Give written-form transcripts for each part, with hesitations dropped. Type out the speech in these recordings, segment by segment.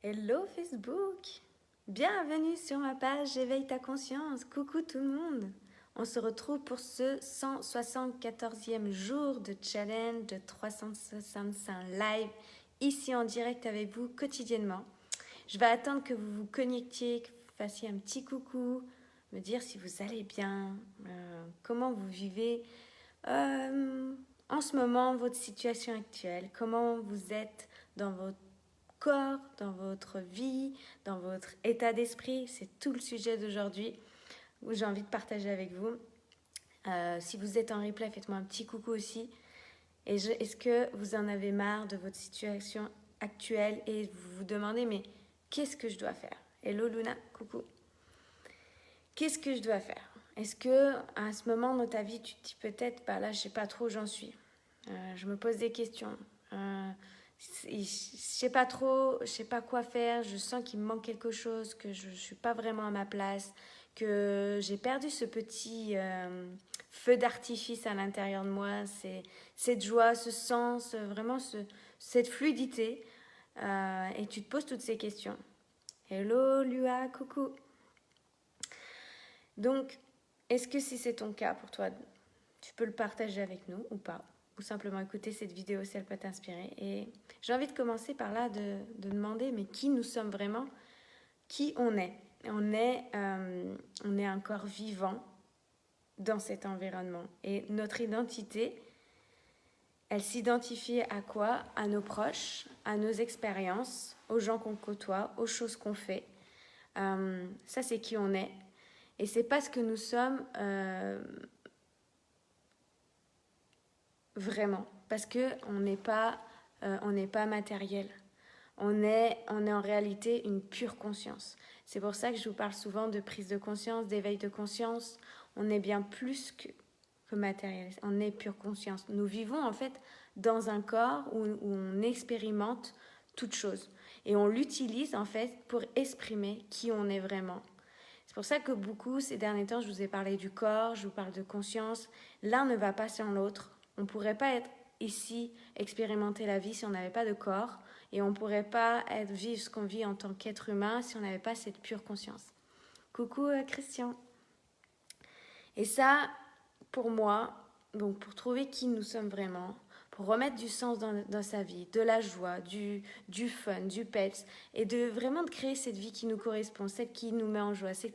Hello Facebook! Bienvenue sur ma page Éveille ta conscience. Coucou tout le monde! On se retrouve pour ce 174e jour de challenge de 365 live ici en direct avec vous quotidiennement. Je vais attendre que vous vous connectiez, que vous fassiez un petit coucou, me dire si vous allez bien, comment vous vivez en ce moment votre situation actuelle, comment vous êtes dans votre corps, dans votre vie, dans votre état d'esprit. C'est tout le sujet d'aujourd'hui où j'ai envie de partager avec vous. Si vous êtes en replay, faites-moi un petit coucou aussi. Est-ce que vous en avez marre de votre situation actuelle et vous vous demandez, mais qu'est-ce que je dois faire? Hello Luna, coucou. Qu'est-ce que je dois faire? Est-ce que à ce moment dans ta vie, tu te dis peut-être, bah là, je sais pas trop où j'en suis. Je me pose des questions. Je sais pas trop, je sais pas quoi faire, je sens qu'il me manque quelque chose, que je suis pas vraiment à ma place, que j'ai perdu ce petit feu d'artifice à l'intérieur de moi, cette joie, ce sens, vraiment cette fluidité. Et tu te poses toutes ces questions. Hello Lua, coucou. Donc, est-ce que si c'est ton cas pour toi, tu peux le partager avec nous ou pas? Ou simplement écouter cette vidéo si elle peut t'inspirer. Et j'ai envie de commencer par là, de demander, mais qui nous sommes vraiment? Qui on est? On est un corps vivant dans cet environnement. Et notre identité, elle s'identifie à quoi? À nos proches, à nos expériences, aux gens qu'on côtoie, aux choses qu'on fait. Ça, c'est qui on est. Et c'est pas ce que nous sommes vraiment. Parce qu'on n'est pas, matériel. On est en réalité une pure conscience. C'est pour ça que je vous parle souvent de prise de conscience, d'éveil de conscience. On est bien plus que matériel. On est pure conscience. Nous vivons en fait dans un corps où on expérimente toute chose. Et on l'utilise en fait pour exprimer qui on est vraiment. C'est pour ça que beaucoup, ces derniers temps, je vous ai parlé du corps, je vous parle de conscience. L'un ne va pas sans l'autre. On ne pourrait pas être ici, expérimenter la vie si on n'avait pas de corps. Et on ne pourrait pas vivre ce qu'on vit en tant qu'être humain si on n'avait pas cette pure conscience. Coucou Christian. Et ça, pour moi, donc pour trouver qui nous sommes vraiment, pour remettre du sens dans sa vie, de la joie, du fun, du peps, et vraiment de créer cette vie qui nous correspond, celle qui nous met en joie, celle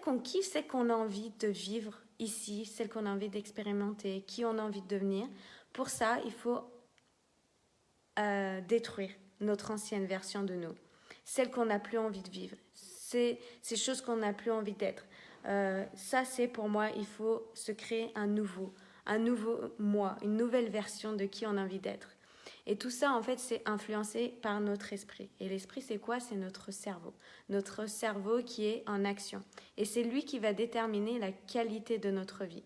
qu'on kiffe, celle qu'on a envie de vivre ici, celle qu'on a envie d'expérimenter, qui on a envie de devenir. Pour ça, il faut détruire notre ancienne version de nous, celle qu'on n'a plus envie de vivre, ces choses qu'on n'a plus envie d'être. Ça, c'est pour moi, il faut se créer un nouveau moi, une nouvelle version de qui on a envie d'être. Et tout ça, en fait, c'est influencé par notre esprit. Et l'esprit, c'est quoi? C'est notre cerveau. Notre cerveau qui est en action. Et c'est lui qui va déterminer la qualité de notre vie.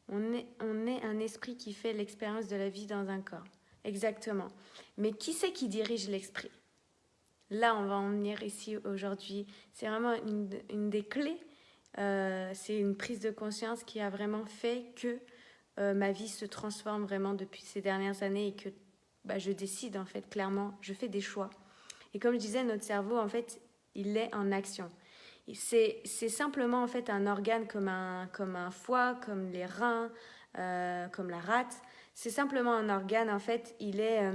On est un esprit qui fait l'expérience de la vie dans un corps. Exactement. Mais qui c'est qui dirige l'esprit? Là, on va en venir ici aujourd'hui. C'est vraiment une des clés. C'est une prise de conscience qui a vraiment fait que ma vie se transforme vraiment depuis ces dernières années et que je décide en fait clairement, je fais des choix. Et comme je disais, notre cerveau en fait, il est en action. C'est simplement en fait un organe comme un foie, comme les reins, comme la rate. C'est simplement un organe en fait, il est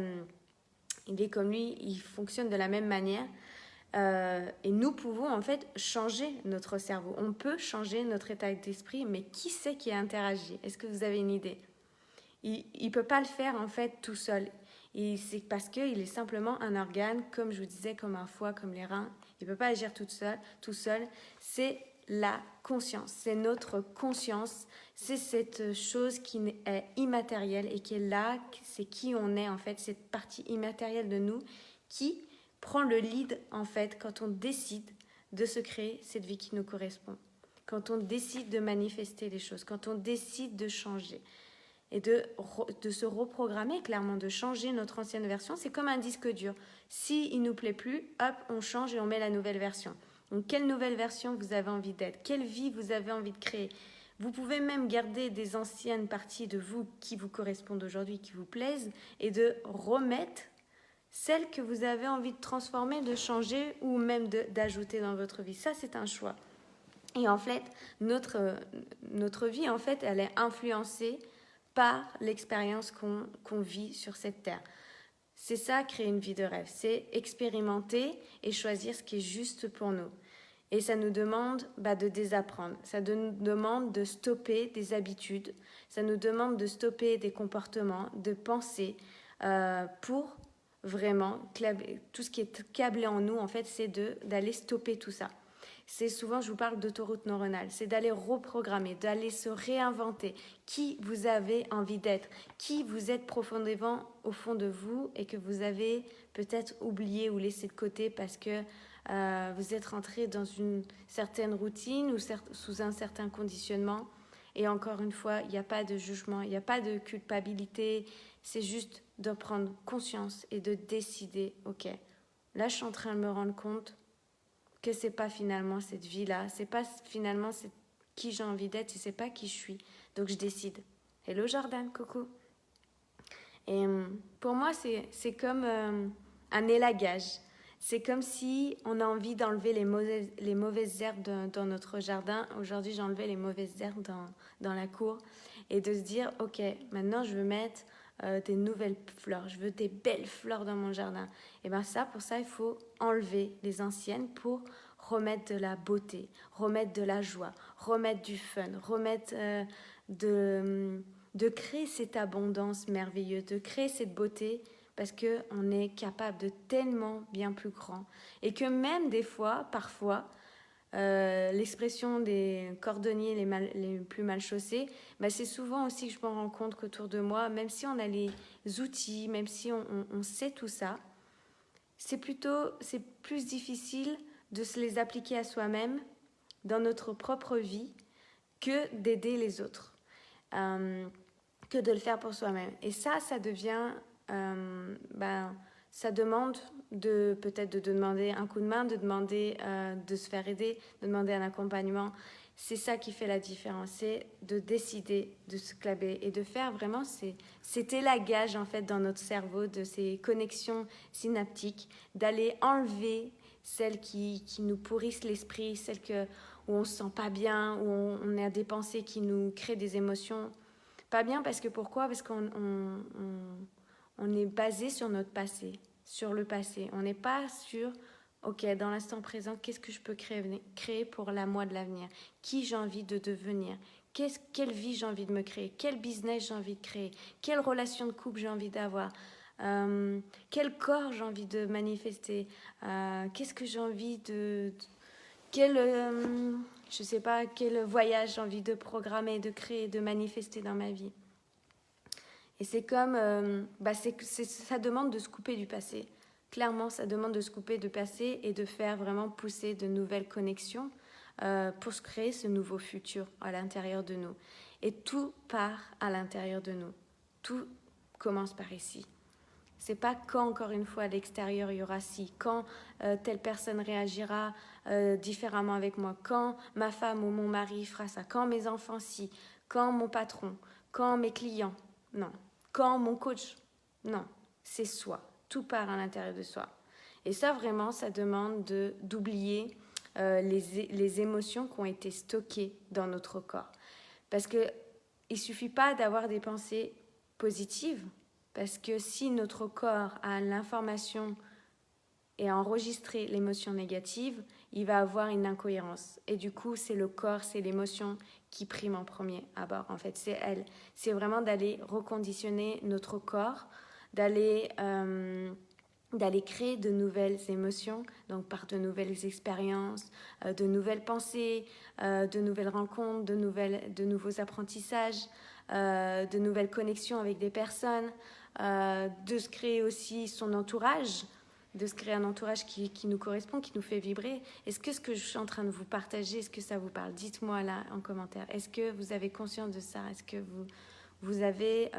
comme lui, il fonctionne de la même manière. Et nous pouvons en fait changer notre cerveau. On peut changer notre état d'esprit, mais qui c'est qui interagit? Est-ce que vous avez une idée? Il ne peut pas le faire en fait tout seul. C'est parce qu'il est simplement un organe, comme je vous disais, comme un foie, comme les reins. Il ne peut pas agir tout seul. C'est la conscience, c'est notre conscience, c'est cette chose qui est immatérielle et qui est là, c'est qui on est en fait, cette partie immatérielle de nous qui prend le lead en fait quand on décide de se créer cette vie qui nous correspond, quand on décide de manifester les choses, quand on décide de changer et de se reprogrammer clairement, de changer notre ancienne version. C'est comme un disque dur. S'il ne nous plaît plus, hop, on change et on met la nouvelle version. Donc, quelle nouvelle version vous avez envie d'être? Quelle vie vous avez envie de créer? Vous pouvez même garder des anciennes parties de vous qui vous correspondent aujourd'hui, qui vous plaisent, et de remettre celle que vous avez envie de transformer, de changer ou même d'ajouter dans votre vie. Ça, c'est un choix. Et en fait, notre vie, en fait, elle est influencée par l'expérience qu'on vit sur cette terre. C'est ça, créer une vie de rêve. C'est expérimenter et choisir ce qui est juste pour nous. Et ça nous demande de désapprendre. Ça nous demande de stopper des habitudes. Ça nous demande de stopper des comportements, de penser pour vraiment, tout ce qui est câblé en nous, en fait, c'est d'aller stopper tout ça. C'est souvent, je vous parle d'autoroute neuronale, c'est d'aller reprogrammer, d'aller se réinventer qui vous avez envie d'être, qui vous êtes profondément au fond de vous et que vous avez peut-être oublié ou laissé de côté parce que vous êtes rentré dans une certaine routine ou sous un certain conditionnement. Et encore une fois, il n'y a pas de jugement, il n'y a pas de culpabilité, c'est juste de prendre conscience et de décider, ok, là je suis en train de me rendre compte que c'est pas finalement cette vie-là, c'est pas finalement qui j'ai envie d'être, et c'est pas qui je suis. Donc je décide. Hello Jordan, coucou. Et pour moi, c'est comme un élagage. C'est comme si on a envie d'enlever les mauvaises herbes dans notre jardin. Aujourd'hui, j'ai enlevé les mauvaises herbes dans la cour. Et de se dire, ok, maintenant je veux mettre des nouvelles fleurs. Je veux des belles fleurs dans mon jardin. Et bien pour ça, il faut enlever les anciennes pour remettre de la beauté, remettre de la joie, remettre du fun, remettre de créer cette abondance merveilleuse, de créer cette beauté, parce qu'on est capable de tellement bien plus grand. Et que même des fois, parfois, l'expression des cordonniers les plus mal chaussés, c'est souvent aussi que je me rends compte qu'autour de moi, même si on a les outils, même si on sait tout ça, c'est plus difficile de se les appliquer à soi-même dans notre propre vie que d'aider les autres, que de le faire pour soi-même. Et ça devient... ça demande peut-être de demander un coup de main, de demander de se faire aider, de demander un accompagnement. C'est ça qui fait la différence, c'est de décider de se claber et de faire vraiment cet élagage en fait dans notre cerveau de ces connexions synaptiques, d'aller enlever celles qui nous pourrissent l'esprit, celles où on ne se sent pas bien, où on a des pensées qui nous créent des émotions pas bien. Pourquoi ? Parce qu'on est basé sur notre passé, sur le passé. On n'est pas sur, ok, dans l'instant présent, qu'est-ce que je peux créer pour la moi de l'avenir ? Qui j'ai envie de devenir ? Quelle vie j'ai envie de me créer ? Quel business j'ai envie de créer ? Quelle relation de couple j'ai envie d'avoir ? Quel corps j'ai envie de manifester ? Qu'est-ce que j'ai envie je sais pas, quel voyage j'ai envie de programmer, de créer, de manifester dans ma vie. Et c'est comme, ça demande de se couper du passé. Clairement, ça demande de se couper du passé et de faire vraiment pousser de nouvelles connexions pour se créer ce nouveau futur à l'intérieur de nous. Et tout part à l'intérieur de nous. Tout commence par ici. C'est pas quand, encore une fois, à l'extérieur, il y aura si, quand telle personne réagira différemment avec moi, quand ma femme ou mon mari fera ça, quand mes enfants si, quand mon patron, quand mes clients, non. Quand mon coach, non. C'est soi. Tout part à l'intérieur de soi. Et ça, vraiment, ça demande d'oublier les émotions qui ont été stockées dans notre corps. Parce qu'il ne suffit pas d'avoir des pensées positives, parce que si notre corps a l'information et a enregistré l'émotion négative, il va avoir une incohérence. Et du coup, c'est le corps, c'est l'émotion qui prime en premier à bord. En fait, c'est elle. C'est vraiment d'aller reconditionner notre corps, d'aller créer de nouvelles émotions, donc par de nouvelles expériences, de nouvelles pensées, de nouvelles rencontres, de nouveaux apprentissages, de nouvelles connexions avec des personnes, de se créer aussi son entourage, de se créer un entourage qui nous correspond, qui nous fait vibrer. Est-ce que ce que je suis en train de vous partager, est-ce que ça vous parle ? Dites-moi là en commentaire. Est-ce que vous avez conscience de ça ? Est-ce que vous avez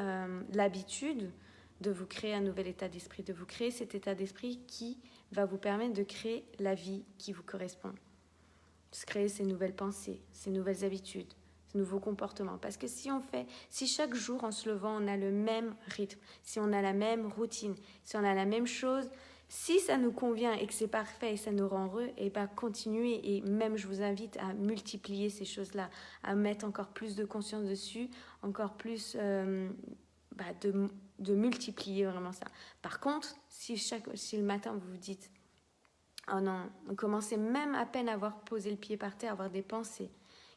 l'habitude de vous créer un nouvel état d'esprit, de vous créer cet état d'esprit qui va vous permettre de créer la vie qui vous correspond, de se créer ces nouvelles pensées, ces nouvelles habitudes, ce nouveau comportement. Parce que si chaque jour en se levant, on a le même rythme, si on a la même routine, si on a la même chose, si ça nous convient et que c'est parfait et ça nous rend heureux, et bien continuez. Et même je vous invite à multiplier ces choses-là, à mettre encore plus de conscience dessus, encore plus de multiplier vraiment ça. Par contre, si le matin vous vous dites « Oh non », vous commencez même à peine à avoir posé le pied par terre, à avoir des pensées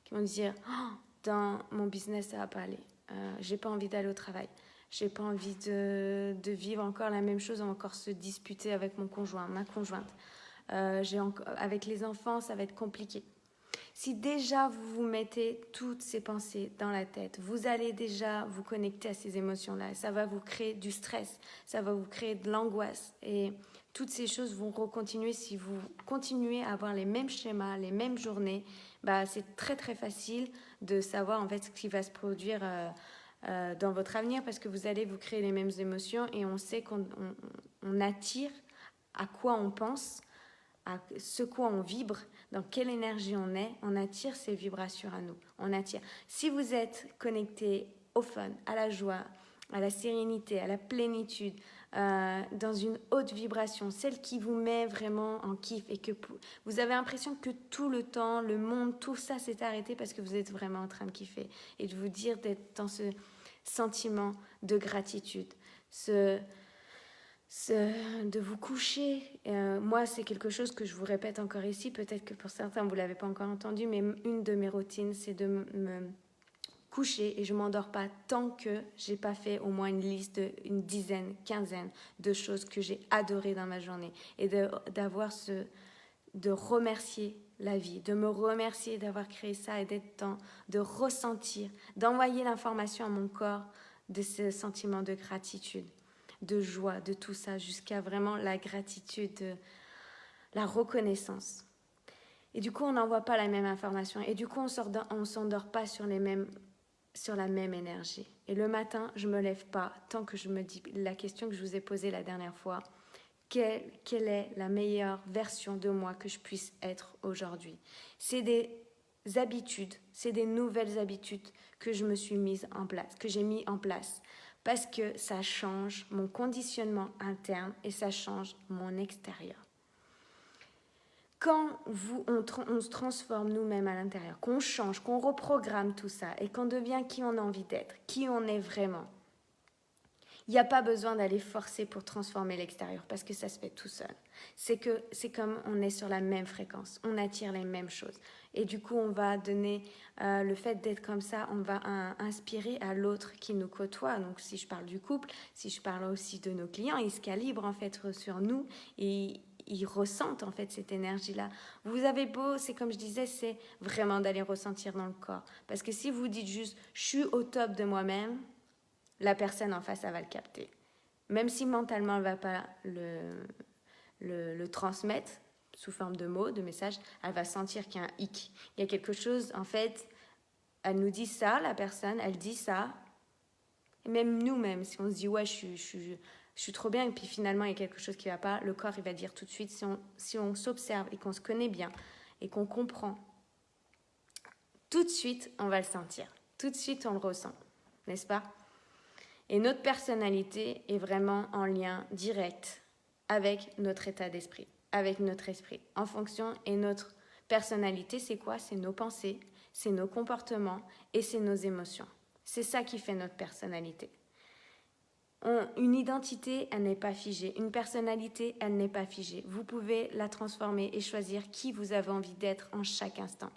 qui vont dire « Oh, dans mon business, ça va pas aller. J'ai pas envie d'aller au travail. J'ai pas envie de vivre encore la même chose, encore se disputer avec mon conjoint, ma conjointe. Avec les enfants, ça va être compliqué. » Si déjà vous vous mettez toutes ces pensées dans la tête, vous allez déjà vous connecter à ces émotions-là. Ça va vous créer du stress, ça va vous créer de l'angoisse. Et toutes ces choses vont recontinuer si vous continuez à avoir les mêmes schémas, les mêmes journées. C'est très très facile de savoir en fait ce qui va se produire dans votre avenir parce que vous allez vous créer les mêmes émotions et on sait qu'on attire à quoi on pense, à ce quoi on vibre, dans quelle énergie on attire ces vibrations à nous. On attire. Si vous êtes connecté au fun, à la joie, à la sérénité, à la plénitude, dans une haute vibration, celle qui vous met vraiment en kiff et que vous avez l'impression que tout le temps, le monde, tout ça s'est arrêté parce que vous êtes vraiment en train de kiffer et de vous dire d'être dans ce sentiment de gratitude, de vous coucher. Moi, c'est quelque chose que je vous répète encore ici, peut-être que pour certains, vous ne l'avez pas encore entendu, mais une de mes routines, c'est de me coucher et je ne m'endors pas tant que je n'ai pas fait au moins une liste d'une dizaine, quinzaine de choses que j'ai adorées dans ma journée et de remercier la vie, de me remercier d'avoir créé ça et de ressentir, d'envoyer l'information à mon corps de ce sentiment de gratitude, de joie, de tout ça, jusqu'à vraiment la gratitude, la reconnaissance. Et du coup, on n'envoie pas la même information. Et du coup, on ne s'endort pas sur la même énergie. Et le matin, je ne me lève pas tant que je me dis la question que je vous ai posée la dernière fois. Quelle est la meilleure version de moi que je puisse être aujourd'hui? C'est des habitudes, c'est des nouvelles habitudes que je me suis mise en place, que j'ai mis en place. Parce que ça change mon conditionnement interne et ça change mon extérieur. Quand on se transforme nous-mêmes à l'intérieur, qu'on change, qu'on reprogramme tout ça et qu'on devient qui on a envie d'être, qui on est vraiment, il n'y a pas besoin d'aller forcer pour transformer l'extérieur parce que ça se fait tout seul. C'est comme on est sur la même fréquence, on attire les mêmes choses. Et du coup, on va donner le fait d'être comme ça, on va inspirer à l'autre qui nous côtoie. Donc, si je parle du couple, si je parle aussi de nos clients, ils se calibrent en fait sur nous et ils ressentent en fait cette énergie-là. Vous avez beau, c'est comme je disais, c'est vraiment d'aller ressentir dans le corps. Parce que si vous dites juste « je suis au top de moi-même », la personne en face, elle va le capter. Même si mentalement, elle ne va pas le transmettre sous forme de mots, de messages, elle va sentir qu'il y a un hic. Il y a quelque chose, en fait, elle nous dit ça, la personne, elle dit ça. Et même nous-mêmes, si on se dit « ouais, je suis trop bien », et puis finalement, il y a quelque chose qui ne va pas, le corps, il va dire tout de suite, si on s'observe et qu'on se connaît bien et qu'on comprend, tout de suite, on va le sentir. Tout de suite, on le ressent, n'est-ce pas ? Et notre personnalité est vraiment en lien direct avec notre état d'esprit, avec notre esprit. En fonction, et notre personnalité, c'est quoi? C'est nos pensées, c'est nos comportements et c'est nos émotions. C'est ça qui fait notre personnalité. Une identité, elle n'est pas figée. Une personnalité, elle n'est pas figée. Vous pouvez la transformer et choisir qui vous avez envie d'être en chaque instant.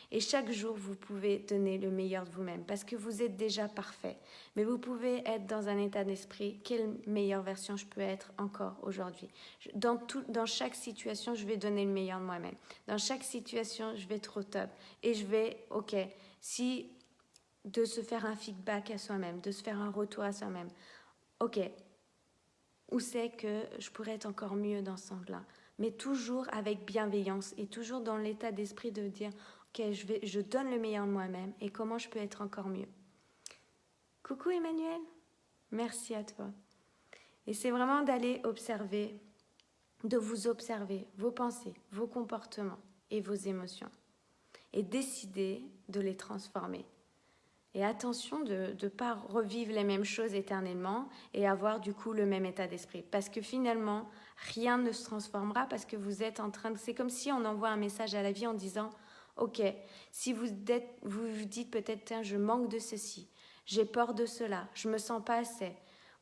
Et chaque jour, vous pouvez donner le meilleur de vous-même parce que vous êtes déjà parfait. Mais vous pouvez être dans un état d'esprit, quelle meilleure version je peux être encore aujourd'hui. Dans chaque situation, je vais donner le meilleur de moi-même. Dans chaque situation, je vais être au top. Et je vais, de se faire un feedback à soi-même, de se faire un retour à soi-même. Ok, où c'est que je pourrais être encore mieux dans ce sens-là? Mais toujours avec bienveillance et toujours dans l'état d'esprit de dire ok, je donne le meilleur de moi-même et comment je peux être encore mieux. Coucou Emmanuel, merci à toi. Et c'est vraiment d'aller observer, de vous observer vos pensées, vos comportements et vos émotions et décider de les transformer Et attention de ne pas revivre les mêmes choses éternellement et avoir du coup le même état d'esprit. Parce que finalement, rien ne se transformera parce que vous êtes en train de... C'est comme si on envoie un message à la vie en disant « Ok, si vous vous dites peut-être, tiens, je manque de ceci, j'ai peur de cela, je me sens pas assez. »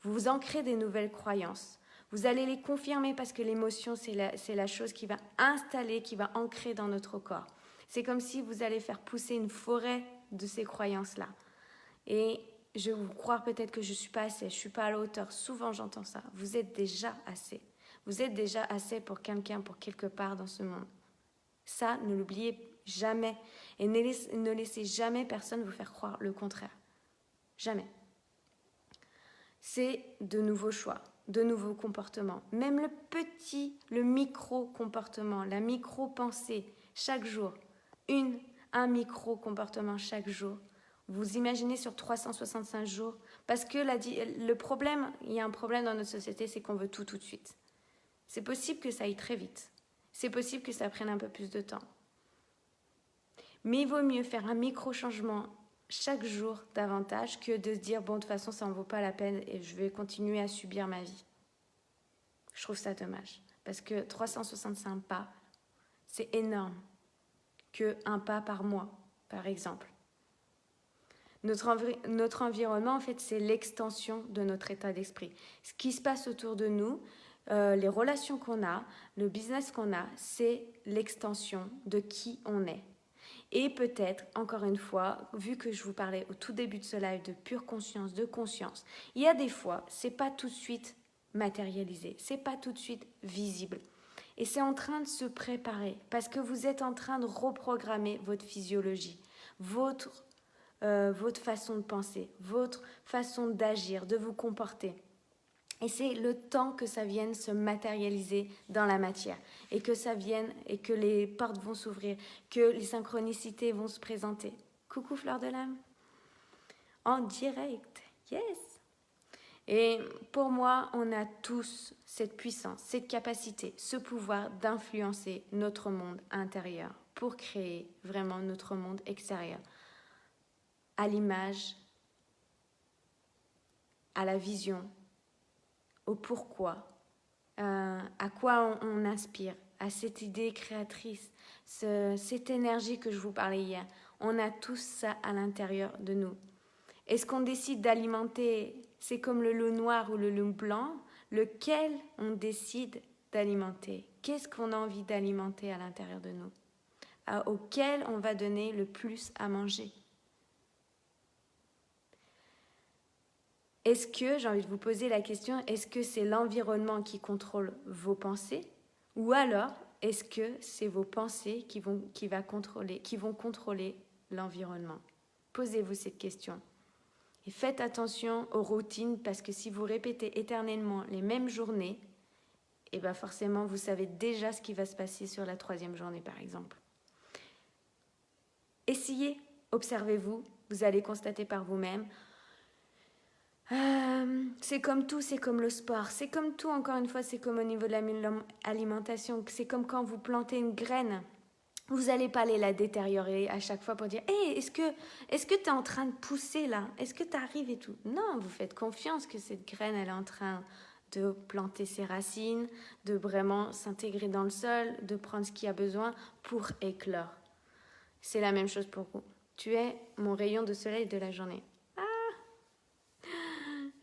Vous vous ancrez des nouvelles croyances. Vous allez les confirmer parce que l'émotion, c'est la chose qui va installer, qui va ancrer dans notre corps. C'est comme si vous allez faire pousser une forêt de ces croyances-là. Et je vais vous croire peut-être que je ne suis pas assez, je ne suis pas à la hauteur. Souvent, j'entends ça. Vous êtes déjà assez. Vous êtes déjà assez pour quelqu'un, pour quelque part dans ce monde. Ça, ne l'oubliez jamais. Et ne laissez jamais personne vous faire croire le contraire. Jamais. C'est de nouveaux choix, de nouveaux comportements. Même le micro-comportement, la micro-pensée, chaque jour. Un micro-comportement chaque jour. Vous imaginez sur 365 jours. Parce que il y a un problème dans notre société, c'est qu'on veut tout de suite. C'est possible que ça aille très vite. C'est possible que ça prenne un peu plus de temps. Mais il vaut mieux faire un micro-changement chaque jour davantage que de se dire, bon, de toute façon, ça n'en vaut pas la peine et je vais continuer à subir ma vie. Je trouve ça dommage. Parce que 365 pas, c'est énorme. qu'un pas par mois, par exemple. Notre environnement, en fait, c'est l'extension de notre état d'esprit. Ce qui se passe autour de nous, les relations qu'on a, le business qu'on a, c'est l'extension de qui on est. Et peut-être, encore une fois, vu que je vous parlais au tout début de ce live de pure conscience, de conscience, il y a des fois, c'est pas tout de suite matérialisé, c'est pas tout de suite visible. Et c'est en train de se préparer parce que vous êtes en train de reprogrammer votre physiologie, votre façon de penser, votre façon d'agir, de vous comporter. Et c'est le temps que ça vienne se matérialiser dans la matière et que ça vienne et que les portes vont s'ouvrir, que les synchronicités vont se présenter. Coucou Fleur de l'âme. En direct. Yes. Et pour moi, on a tous cette puissance, cette capacité, ce pouvoir d'influencer notre monde intérieur pour créer vraiment notre monde extérieur. À l'image, à la vision, au pourquoi, à quoi on inspire, à cette idée créatrice, cette énergie que je vous parlais hier. On a tous ça à l'intérieur de nous. Est-ce qu'on décide d'alimenter, c'est comme le loup noir ou le loup blanc, lequel on décide d'alimenter? Qu'est-ce qu'on a envie d'alimenter à l'intérieur de nous? Auquel on va donner le plus à manger? Est-ce que, j'ai envie de vous poser la question, est-ce que c'est l'environnement qui contrôle vos pensées? Ou alors, est-ce que c'est vos pensées qui vont contrôler l'environnement? Posez-vous cette question. Et faites attention aux routines parce que si vous répétez éternellement les mêmes journées, et bien forcément, vous savez déjà ce qui va se passer sur la 3e journée, par exemple. Essayez, observez-vous, vous allez constater par vous-même. C'est comme tout, c'est comme le sport, c'est comme tout, encore une fois, c'est comme au niveau de l'alimentation, c'est comme quand vous plantez une graine, vous n'allez pas aller la détériorer à chaque fois pour dire hey, est-ce que tu es en train de pousser là? Est-ce que tu arrives et tout? Non, vous faites confiance que cette graine, elle est en train de planter ses racines, de vraiment s'intégrer dans le sol, de prendre ce qu'il y a besoin pour éclore. C'est la même chose pour vous. Tu es mon rayon de soleil de la journée.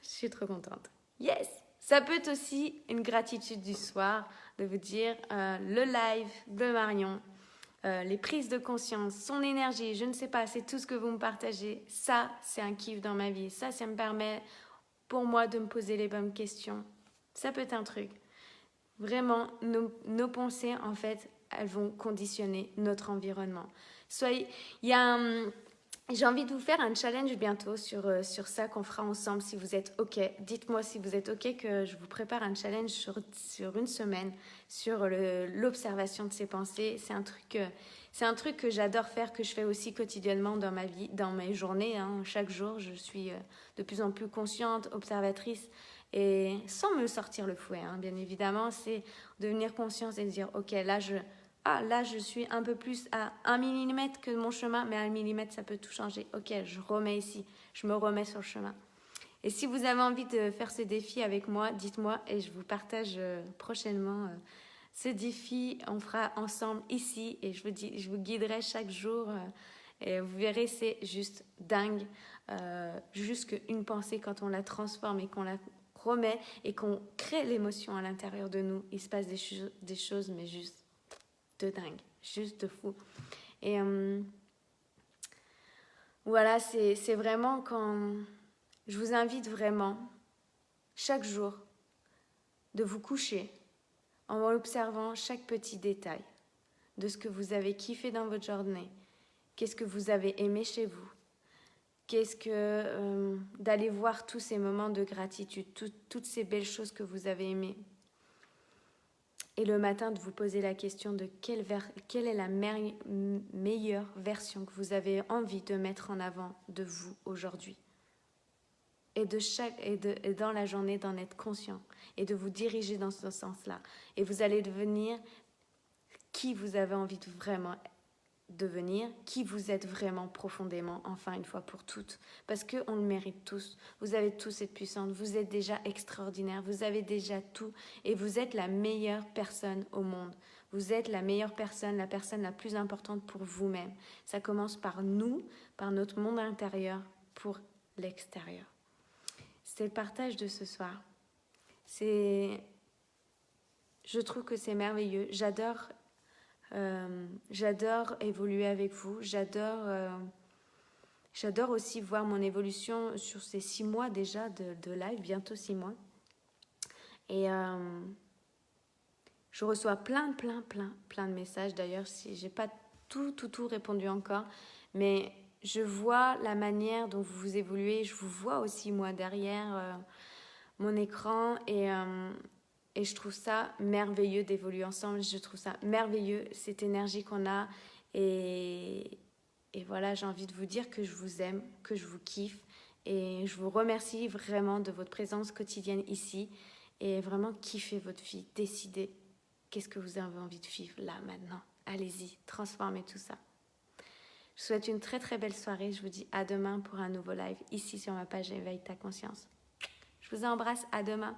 Je suis trop contente. Yes! Ça peut être aussi une gratitude du soir de vous dire le live de Marion, les prises de conscience, son énergie, je ne sais pas, c'est tout ce que vous me partagez. Ça, c'est un kiff dans ma vie. Ça me permet pour moi de me poser les bonnes questions. Ça peut être un truc. Vraiment, nos pensées, en fait, elles vont conditionner notre environnement. J'ai envie de vous faire un challenge bientôt sur ça qu'on fera ensemble si vous êtes OK. Dites-moi si vous êtes OK que je vous prépare un challenge sur une semaine sur l'observation de ses pensées. C'est un truc que j'adore faire, que je fais aussi quotidiennement dans ma vie, dans mes journées. Chaque jour, je suis de plus en plus consciente, observatrice et sans me sortir le fouet. Bien évidemment, c'est devenir consciente et dire OK, là, ah là je suis un peu plus à 1 millimètre que mon chemin, mais 1 millimètre ça peut tout changer. Ok, je remets ici, je me remets sur le chemin. Et si vous avez envie de faire ce défi avec moi, dites-moi et je vous partage prochainement ce défi. On fera ensemble ici et je vous guiderai chaque jour. Et vous verrez, c'est juste dingue. Juste qu'une pensée, quand on la transforme et qu'on la remet et qu'on crée l'émotion à l'intérieur de nous, il se passe des choses, mais juste de dingue, juste de fou. Et voilà, c'est vraiment quand... Je vous invite vraiment, chaque jour, de vous coucher en observant chaque petit détail de ce que vous avez kiffé dans votre journée. Qu'est-ce que vous avez aimé chez vous? Qu'est-ce que... d'aller voir tous ces moments de gratitude, toutes ces belles choses que vous avez aimées. Et le matin, de vous poser la question de quelle est la meilleure version que vous avez envie de mettre en avant de vous aujourd'hui. Et dans la journée, d'en être conscient et de vous diriger dans ce sens-là. Et vous allez devenir qui vous avez envie de vraiment devenir, qui vous êtes vraiment profondément, enfin une fois pour toutes. Parce qu'on le mérite tous. Vous avez tous cette puissance. Vous êtes déjà extraordinaire. Vous avez déjà tout. Et vous êtes la meilleure personne au monde. Vous êtes la meilleure personne, la personne la plus importante pour vous-même. Ça commence par nous, par notre monde intérieur, pour l'extérieur. C'est le partage de ce soir. Je trouve que c'est merveilleux. J'adore évoluer avec vous. J'adore aussi voir mon évolution sur ces 6 mois déjà de live, bientôt 6 mois. Et je reçois plein de messages. D'ailleurs, si j'ai pas tout répondu encore, mais je vois la manière dont vous évoluez. Je vous vois aussi moi derrière mon écran et je trouve ça merveilleux d'évoluer ensemble. Je trouve ça merveilleux, cette énergie qu'on a. Et voilà, j'ai envie de vous dire que je vous aime, que je vous kiffe. Et je vous remercie vraiment de votre présence quotidienne ici. Et vraiment, kiffez votre vie. Décidez qu'est-ce que vous avez envie de vivre là, maintenant. Allez-y, transformez tout ça. Je vous souhaite une très belle soirée. Je vous dis à demain pour un nouveau live ici sur ma page Éveille ta conscience. Je vous embrasse. À demain.